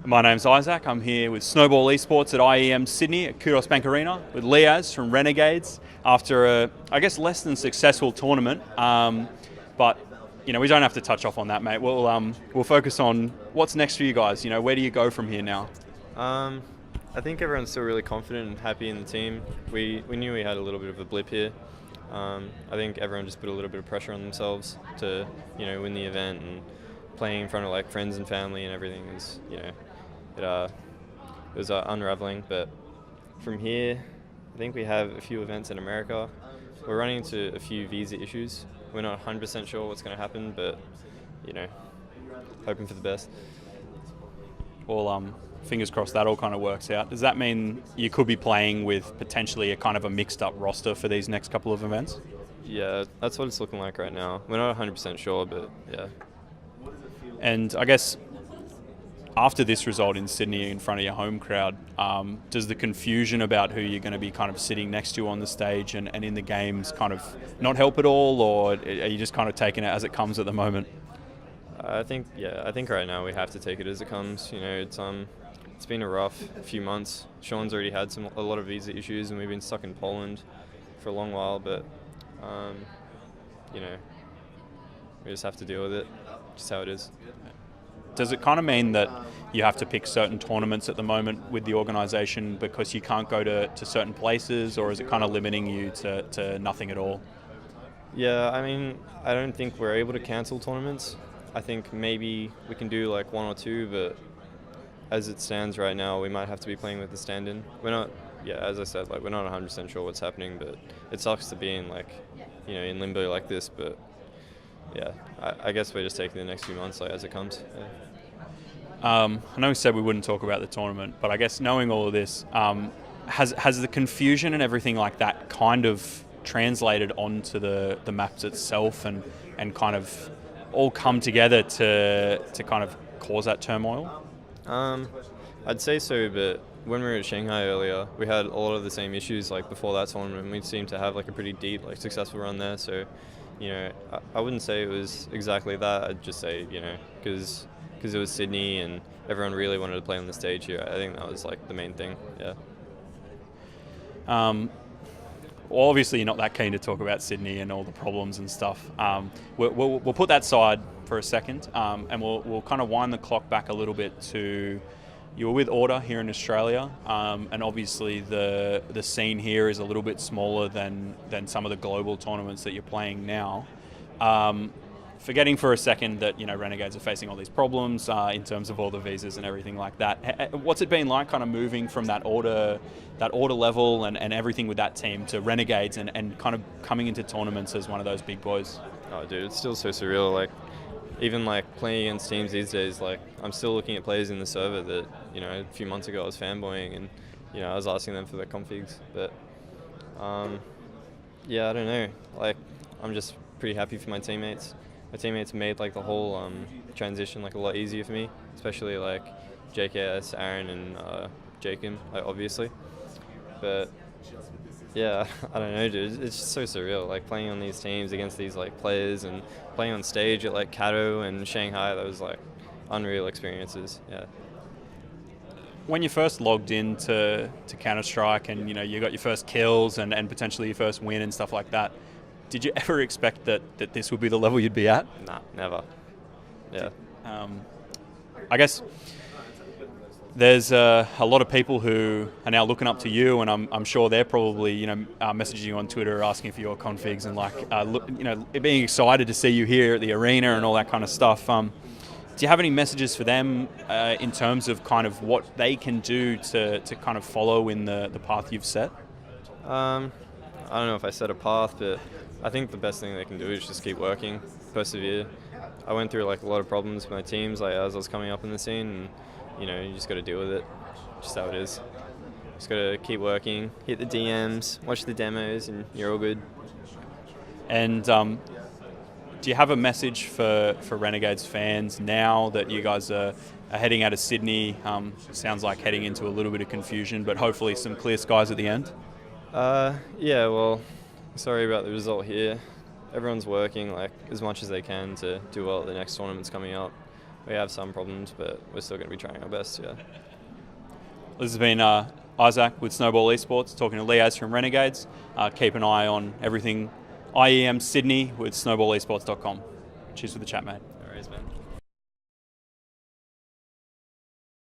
My name's Isaac. I'm here with Snowball Esports at IEM Sydney at Kudos Bank Arena with Liazz from Renegades after a, I guess, less than successful tournament. But we don't have to touch off on that, mate. We'll focus on what's next for you guys. Where do you go from here now? I think everyone's still really confident and happy in the team. We knew we had a little bit of a blip here. I think everyone just put a little bit of pressure on themselves to win the event, and playing in front of friends and family and everything is it was unraveling. But from here, I think we have a few events in America. We're running into a few visa issues. We're not 100% sure what's going to happen, but hoping for the best. Well, fingers crossed that all kind of works out. Does that mean you could be playing with potentially a kind of a mixed up roster for these next couple of events? Yeah, that's what it's looking like right now. We're not 100% sure, but yeah. And I guess after this result in Sydney in front of your home crowd, does the confusion about who you're going to be kind of sitting next to on the stage and in the games kind of not help at all, or are you just kind of taking it as it comes at the moment? I think right now we have to take it as it comes. It's been a rough few months. Sean's already had a lot of visa issues, and we've been stuck in Poland for a long while. But we just have to deal with it. Just how it is. Does it kind of mean that you have to pick certain tournaments at the moment with the organisation because you can't go to certain places, or is it kind of limiting you to nothing at all? Yeah, I don't think we're able to cancel tournaments. I think maybe we can do one or two, but as it stands right now, we might have to be playing with the stand-in. We're not, as I said, we're not 100% sure what's happening, but it sucks to be in in limbo like this. But yeah, I guess we're just taking the next few months as it comes. Yeah. I know we said we wouldn't talk about the tournament, but I guess knowing all of this, has the confusion and everything like that kind of translated onto the maps itself and kind of all come together to kind of cause that turmoil? I'd say so, but when we were at Shanghai earlier, we had a lot of the same issues before that tournament. We seemed to have a pretty deep, successful run there. So, I wouldn't say it was exactly that. I'd just say, because it was Sydney and everyone really wanted to play on the stage here. I think that was the main thing. Yeah. Well, obviously you're not that keen to talk about Sydney and all the problems and stuff. We'll put that aside for a second, and we'll kind of wind the clock back a little bit to you were with Order here in Australia, and obviously the scene here is a little bit smaller than some of the global tournaments that you're playing now. Forgetting for a second that Renegades are facing all these problems in terms of all the visas and everything like that. What's it been like, kind of moving from that order level and everything with that team to Renegades and kind of coming into tournaments as one of those big boys? Oh, dude, it's still so surreal. Even playing against teams these days, I'm still looking at players in the server that a few months ago I was fanboying, and I was asking them for their configs. But I don't know. I'm just pretty happy for my teammates. My teammates made the whole transition a lot easier for me, especially JKS, Aaron, and Jacob, obviously. But yeah, I don't know, dude. It's just so surreal. Playing on these teams against these players and playing on stage at Kato and Shanghai. That was unreal experiences. Yeah. When you first logged into Counter-Strike and you got your first kills and potentially your first win and stuff like that, did you ever expect that this would be the level you'd be at? Nah, never. Yeah. I guess there's a lot of people who are now looking up to you, and I'm sure they're probably messaging you on Twitter asking for your configs and being excited to see you here at the arena and all that kind of stuff. Do you have any messages for them in terms of kind of what they can do to kind of follow in the path you've set? I don't know if I set a path, but I think the best thing they can do is just keep working, persevere. I went through a lot of problems with my teams as I was coming up in the scene, and you just got to deal with it, just how it is. Just got to keep working, hit the DMs, watch the demos, and you're all good. And do you have a message for Renegades fans now that you guys are heading out of Sydney? Sounds like heading into a little bit of confusion, but hopefully some clear skies at the end. Yeah, well, sorry about the result here. Everyone's working as much as they can to do well at the next tournaments coming up. we have some problems, but we're still going to be trying our best. Yeah. This has been Isaac with Snowball Esports talking to Liazz from Renegades. Keep an eye on everything IEM Sydney with snowballesports.com. Cheers for the chat, mate. No worries, man.